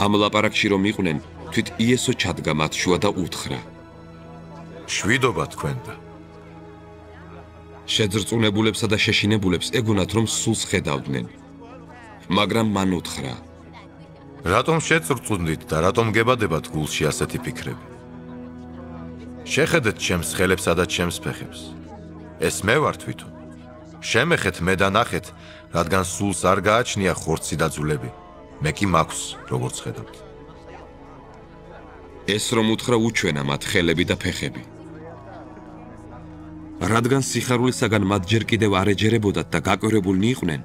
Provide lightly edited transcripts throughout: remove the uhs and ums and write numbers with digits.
ამ ლაპარაკში რომ იყვნენ, თვით იესო ჩადგა მათ შუა და უთხრა: შვიდობა თქვენდა. შეძრწუნებულებსა და შეშინებულებს ეგონათ, რომ სულს ხედავდნენ. მაგრამ მან უთხრა: რატომ შეწრწუნდით და რატომ გებადებათ გულში ასეთი ფიქრები? შეხედეთ ჩემს ხელებსა და ჩემს ფეხებს. ეს მე ვარ თვითონ. შემეხეთ მე და ნახეთ, რადგან სულს არ გააჩნია ხორცი და ძვლები. მე კი მაქვს, როგორც ხედავთ. ეს რომ უთხრა უჩვენა მათ ხელები და ფეხები. რადგან სიხარულისაგან მათ ჯერ კიდევ არ ეჯერებოდათ და გაკვირვებულნი იყვნენ,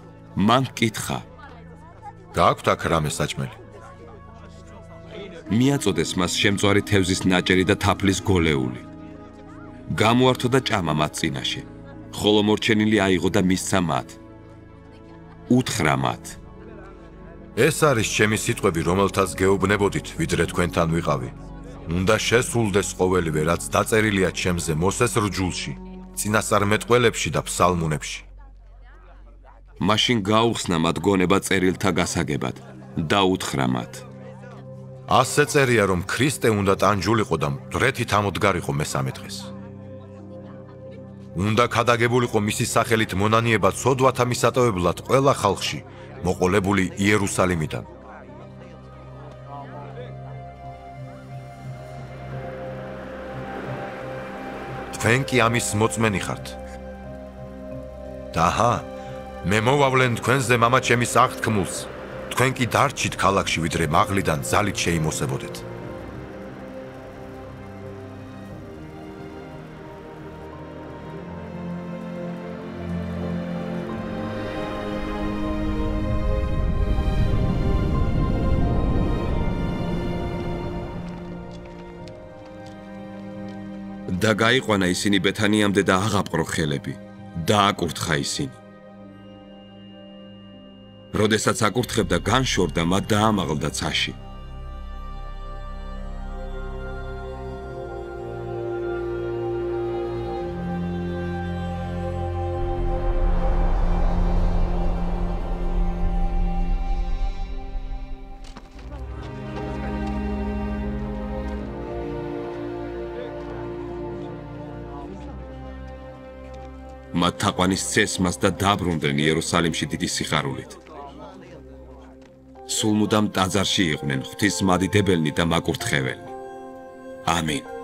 მან კითხა: გააქვთ აქ რამე საჭმელი? მიაწოდეს მას შემწვარი თევზის ნაჭერი და თაფლის გოლეული. გამოართო და ჭამა მათ წინაშე, ხოლო მორჩენილი აიღო და მისცა მათ. უთხრა მათ: ეს არის ჩემი სიტყვები, რომელთაც გეუბნებოდით, ვიდრე თქვენთან ვიყავი. უნდა შესრულდეს ყოველივე, რაც დაწერილია ჩემზე მოსეს რჯულში, წინასწარმეტყველებში და ფსალმუნებში. მაშინ გაუხსნა მათ გონება წერილთა გასაგებად და უთხრა მათ: ასე წერია, რომ ქრისტე უნდა ტანჯულიყო და მდრეთით ამოდგარიყო მესამე დღეს. უნდა ქადაგებულიყო მისი სახელით მონანიება ცოდვათა მისატევებლად ყველა ხალხში, მოყოლებული იერუსალიმიდან. თქვენ კი ამის მოწმენი ხართ. და აჰა, მე მოვავლენ თქვენზე მამა ჩემის აღთქმულს. თქვენ კი დარჩით ქალაქში, ვიდრე მაღლიდან ძალით შეიმოსებოდეთ. და გაიყვანა ისინი ბეთანიამდე და აღაპყრო ხელები და აკურთხა ისინი. როდესაც აკურთხებდა, განშორდა მათ და ამაღლდა ცაში. მათ თაყვანის ცესმას და დაბრუნდნენ იერუსალიმში დიდი სიხარულით. სულ მუდამ ტაძარში იყვნენ ღვთისმადიდებელნი და მაკურთხეველნი. ამინ.